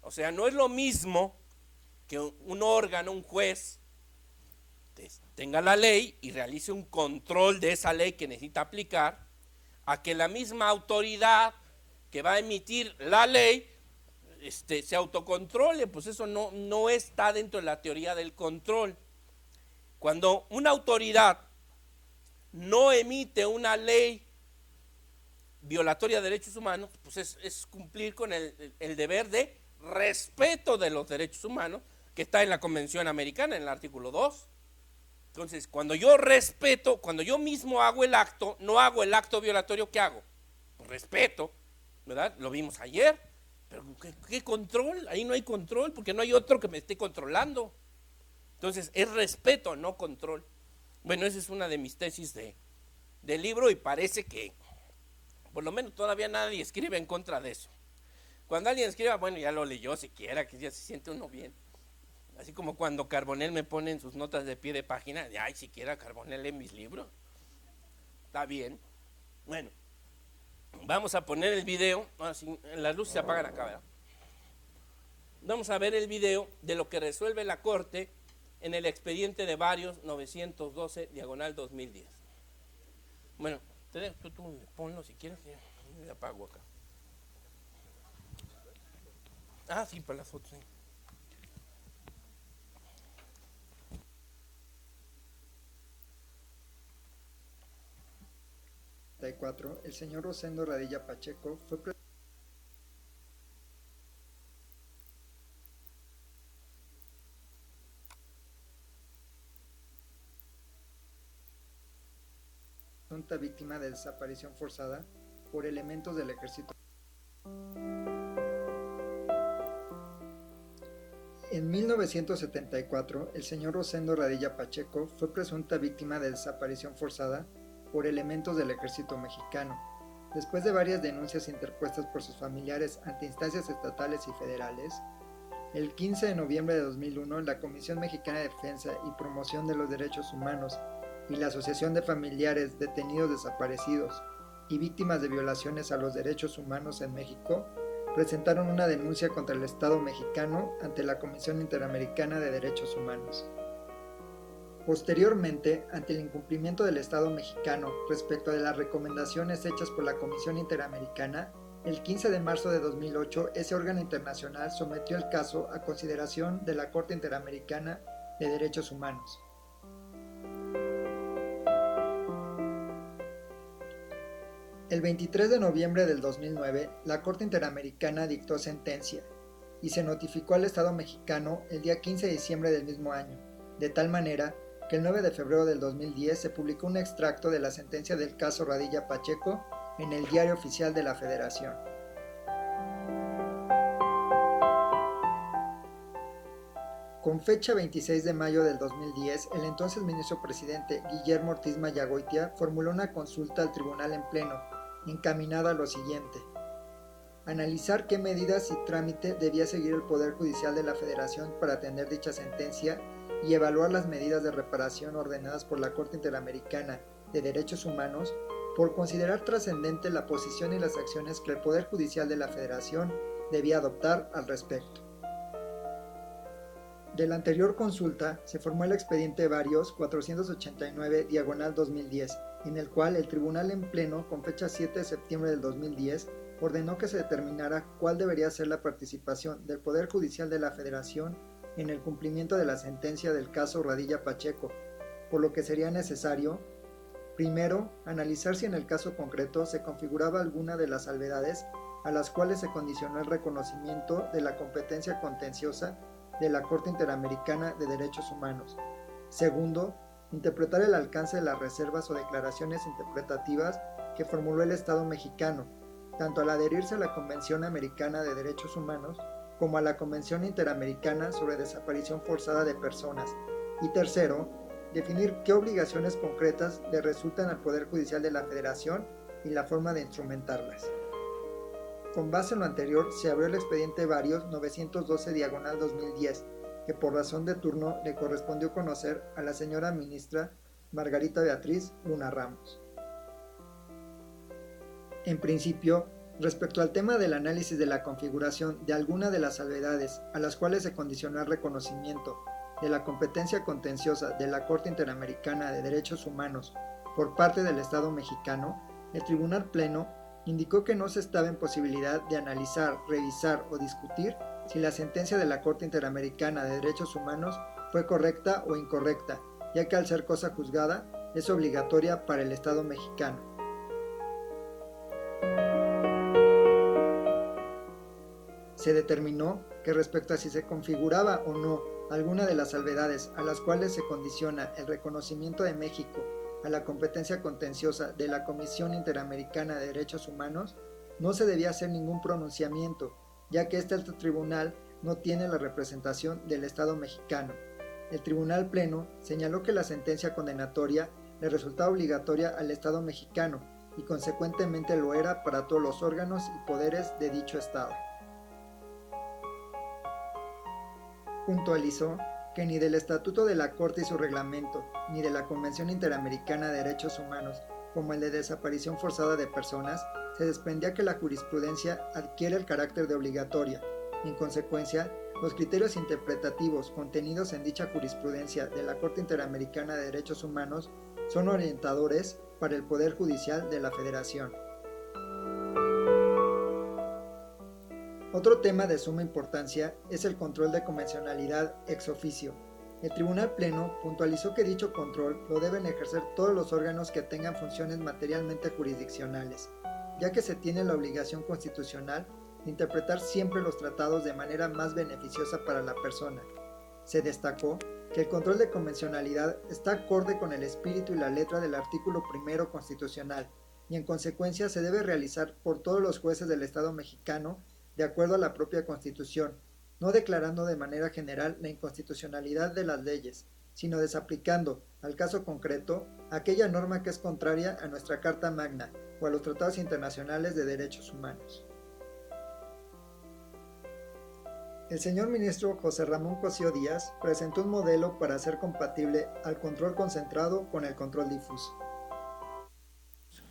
O sea, no es lo mismo que un órgano, un juez, tenga la ley y realice un control de esa ley que necesita aplicar, a que la misma autoridad que va a emitir la ley se autocontrole. Pues eso no está dentro de la teoría del control. Cuando una autoridad no emite una ley violatoria de derechos humanos, pues es cumplir con el deber de respeto de los derechos humanos que está en la Convención Americana, en el artículo 2. Entonces, cuando yo respeto, cuando yo mismo hago el acto, no hago el acto violatorio, ¿qué hago? Pues respeto, ¿verdad? Lo vimos ayer, pero ¿qué control? Ahí no hay control porque no hay otro que me esté controlando. Entonces, es respeto, no control. Bueno, esa es una de mis tesis del libro y parece que por lo menos todavía nadie escribe en contra de eso. Cuando alguien escriba, bueno, ya lo leyó siquiera, que ya se siente uno bien. Así como cuando Carbonell me pone en sus notas de pie de página, ay, siquiera Carbonell lee mis libros. Está bien. Bueno, vamos a poner el video. Las luces se apagan acá, ¿verdad? Vamos a ver el video de lo que resuelve la Corte en el expediente de varios 912/2010. Bueno, tú ponlo si quieres, yo le apago acá. Ah, sí, para las fotos, sí. El señor Rosendo Radilla Pacheco fue presunta víctima de desaparición forzada por elementos del ejército En 1974, el señor Rosendo Radilla Pacheco fue presunta víctima de desaparición forzada por elementos del ejército mexicano, después de varias denuncias interpuestas por sus familiares ante instancias estatales y federales. El 15 de noviembre de 2001, la Comisión Mexicana de Defensa y Promoción de los Derechos Humanos y la Asociación de Familiares Detenidos Desaparecidos y Víctimas de Violaciones a los Derechos Humanos en México presentaron una denuncia contra el Estado mexicano ante la Comisión Interamericana de Derechos Humanos. Posteriormente, ante el incumplimiento del Estado mexicano respecto de las recomendaciones hechas por la Comisión Interamericana, el 15 de marzo de 2008, ese órgano internacional sometió el caso a consideración de la Corte Interamericana de Derechos Humanos. El 23 de noviembre del 2009, la Corte Interamericana dictó sentencia y se notificó al Estado mexicano el día 15 de diciembre del mismo año, de tal manera que el 9 de febrero del 2010 se publicó un extracto de la sentencia del caso Radilla Pacheco en el Diario Oficial de la Federación. Con fecha 26 de mayo del 2010, el entonces ministro presidente Guillermo Ortiz Mayagoitia formuló una consulta al tribunal en pleno, encaminada a lo siguiente: analizar qué medidas y trámite debía seguir el Poder Judicial de la Federación para atender dicha sentencia y evaluar las medidas de reparación ordenadas por la Corte Interamericana de Derechos Humanos por considerar trascendente la posición y las acciones que el Poder Judicial de la Federación debía adoptar al respecto. De la anterior consulta se formó el expediente Varios 489/2010, en el cual el tribunal en pleno, con fecha 7 de septiembre del 2010, ordenó que se determinara cuál debería ser la participación del Poder Judicial de la Federación en el cumplimiento de la sentencia del caso Radilla Pacheco, por lo que sería necesario, primero, analizar si en el caso concreto se configuraba alguna de las salvedades a las cuales se condicionó el reconocimiento de la competencia contenciosa de la Corte Interamericana de Derechos Humanos. Segundo, interpretar el alcance de las reservas o declaraciones interpretativas que formuló el Estado mexicano, tanto al adherirse a la Convención Americana de Derechos Humanos como a la Convención Interamericana sobre Desaparición Forzada de Personas. Y tercero, definir qué obligaciones concretas le resultan al Poder Judicial de la Federación y la forma de instrumentarlas. Con base en lo anterior, se abrió el expediente Varios 912/2010, que por razón de turno le correspondió conocer a la señora ministra Margarita Beatriz Luna Ramos. En principio, respecto al tema del análisis de la configuración de alguna de las salvedades a las cuales se condicionó el reconocimiento de la competencia contenciosa de la Corte Interamericana de Derechos Humanos por parte del Estado mexicano, el Tribunal Pleno indicó que no se estaba en posibilidad de analizar, revisar o discutir si la sentencia de la Corte Interamericana de Derechos Humanos fue correcta o incorrecta, ya que al ser cosa juzgada es obligatoria para el Estado mexicano. Se determinó que respecto a si se configuraba o no alguna de las salvedades a las cuales se condiciona el reconocimiento de México a la competencia contenciosa de la Comisión Interamericana de Derechos Humanos, no se debía hacer ningún pronunciamiento, ya que este alto tribunal no tiene la representación del Estado mexicano. El Tribunal Pleno señaló que la sentencia condenatoria le resultaba obligatoria al Estado mexicano y consecuentemente lo era para todos los órganos y poderes de dicho Estado. Puntualizó que ni del Estatuto de la Corte y su reglamento, ni de la Convención Interamericana de Derechos Humanos, como el de desaparición forzada de personas, se desprendía que la jurisprudencia adquiere el carácter de obligatoria, y en consecuencia, los criterios interpretativos contenidos en dicha jurisprudencia de la Corte Interamericana de Derechos Humanos son orientadores para el Poder Judicial de la Federación. Otro tema de suma importancia es el control de convencionalidad ex officio. El Tribunal Pleno puntualizó que dicho control lo deben ejercer todos los órganos que tengan funciones materialmente jurisdiccionales, ya que se tiene la obligación constitucional de interpretar siempre los tratados de manera más beneficiosa para la persona. Se destacó que el control de convencionalidad está acorde con el espíritu y la letra del artículo 1 constitucional, y en consecuencia se debe realizar por todos los jueces del Estado mexicano de acuerdo a la propia Constitución, no declarando de manera general la inconstitucionalidad de las leyes, sino desaplicando, al caso concreto, aquella norma que es contraria a nuestra Carta Magna o a los tratados internacionales de derechos humanos. El señor ministro José Ramón Cosío Díaz presentó un modelo para hacer compatible al control concentrado con el control difuso.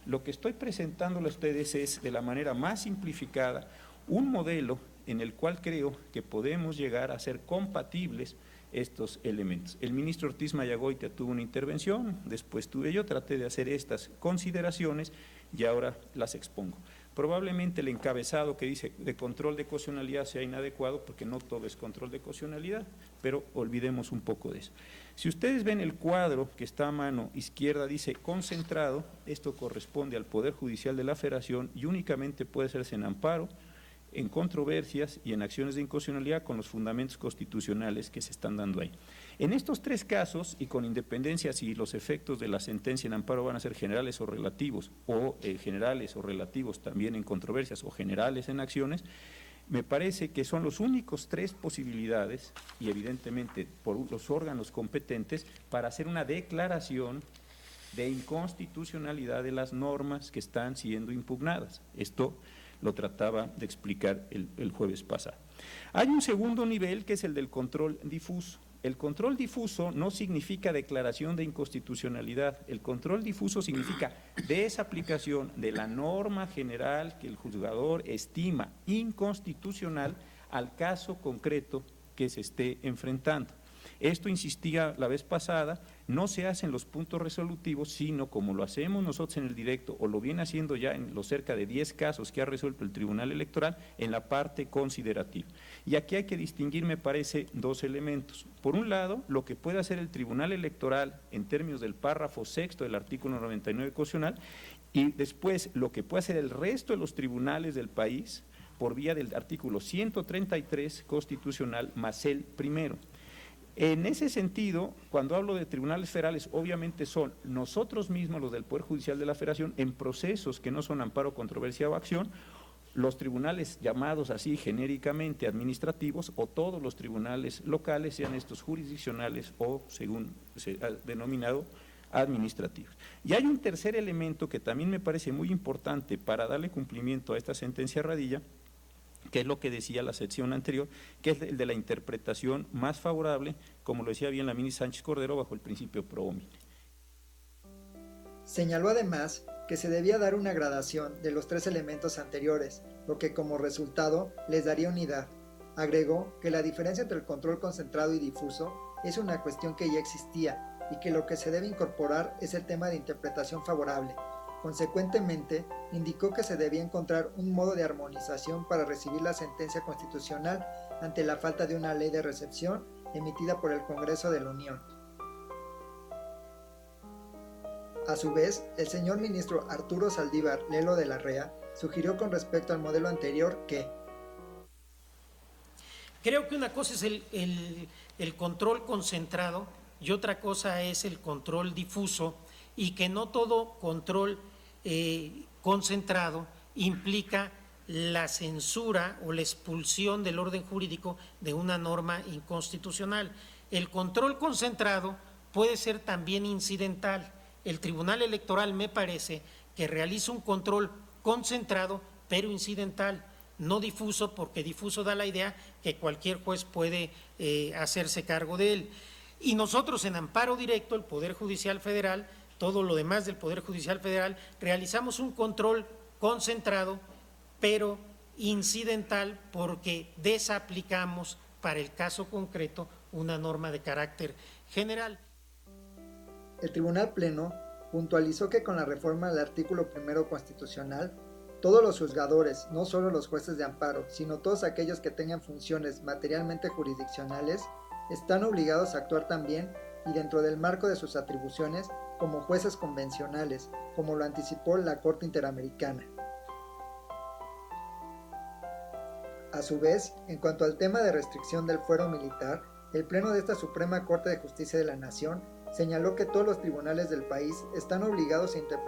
Lo que estoy presentándole a ustedes es, de la manera más simplificada, un modelo en el cual creo que podemos llegar a ser compatibles estos elementos. El ministro Ortiz Mayagoitia tuvo una intervención, después tuve yo, traté de hacer estas consideraciones y ahora las expongo. Probablemente el encabezado que dice de control de constitucionalidad sea inadecuado porque no todo es control de constitucionalidad, pero olvidemos un poco de eso. Si ustedes ven el cuadro que está a mano izquierda, dice concentrado, esto corresponde al Poder Judicial de la Federación y únicamente puede hacerse en amparo, en controversias y en acciones de inconstitucionalidad con los fundamentos constitucionales que se están dando ahí. En estos tres casos, y con independencia si los efectos de la sentencia en amparo van a ser generales o relativos, o generales o relativos también en controversias, o generales en acciones, me parece que son los únicos tres posibilidades, y evidentemente por los órganos competentes, para hacer una declaración de inconstitucionalidad de las normas que están siendo impugnadas. Esto lo trataba de explicar el jueves pasado. Hay un segundo nivel que es el del control difuso. El control difuso no significa declaración de inconstitucionalidad, el control difuso significa desaplicación de la norma general que el juzgador estima inconstitucional al caso concreto que se esté enfrentando. Esto, insistía la vez pasada, no se hace en los puntos resolutivos, sino como lo hacemos nosotros en el directo, o lo viene haciendo ya en los cerca de 10 casos que ha resuelto el Tribunal Electoral, en la parte considerativa. Y aquí hay que distinguir, me parece, dos elementos. Por un lado, lo que puede hacer el Tribunal Electoral en términos del párrafo sexto del artículo 99 constitucional, y después lo que puede hacer el resto de los tribunales del país por vía del artículo 133 constitucional más el primero. En ese sentido, cuando hablo de tribunales federales, obviamente son nosotros mismos, los del Poder Judicial de la Federación, en procesos que no son amparo, controversia o acción, los tribunales llamados así genéricamente administrativos o todos los tribunales locales, sean estos jurisdiccionales o, según se ha denominado, administrativos. Y hay un tercer elemento que también me parece muy importante para darle cumplimiento a esta sentencia Radilla, que es lo que decía la sección anterior, que es el de la interpretación más favorable, como lo decía bien la ministra Sánchez Cordero, bajo el principio pro homine. Señaló además que se debía dar una gradación de los tres elementos anteriores, lo que como resultado les daría unidad. Agregó que la diferencia entre el control concentrado y difuso es una cuestión que ya existía y que lo que se debe incorporar es el tema de interpretación favorable. Consecuentemente, indicó que se debía encontrar un modo de armonización para recibir la sentencia constitucional ante la falta de una ley de recepción emitida por el Congreso de la Unión. A su vez, el señor ministro Arturo Saldívar Lelo de la Rea sugirió con respecto al modelo anterior que creo que una cosa es el control concentrado y otra cosa es el control difuso, y que no todo control concentrado implica la censura o la expulsión del orden jurídico de una norma inconstitucional. El control concentrado puede ser también incidental. El Tribunal Electoral me parece que realiza un control concentrado pero incidental, no difuso, porque difuso da la idea que cualquier juez puede hacerse cargo de él. Y nosotros en amparo directo, el Poder Judicial Federal, todo lo demás del Poder Judicial Federal, realizamos un control concentrado, pero incidental, porque desaplicamos para el caso concreto una norma de carácter general. El Tribunal Pleno puntualizó que con la reforma del artículo 1 constitucional, todos los juzgadores, no solo los jueces de amparo, sino todos aquellos que tengan funciones materialmente jurisdiccionales, están obligados a actuar también y dentro del marco de sus atribuciones como jueces convencionales, como lo anticipó la Corte Interamericana. A su vez, en cuanto al tema de restricción del fuero militar, el Pleno de esta Suprema Corte de Justicia de la Nación señaló que todos los tribunales del país están obligados a interpretar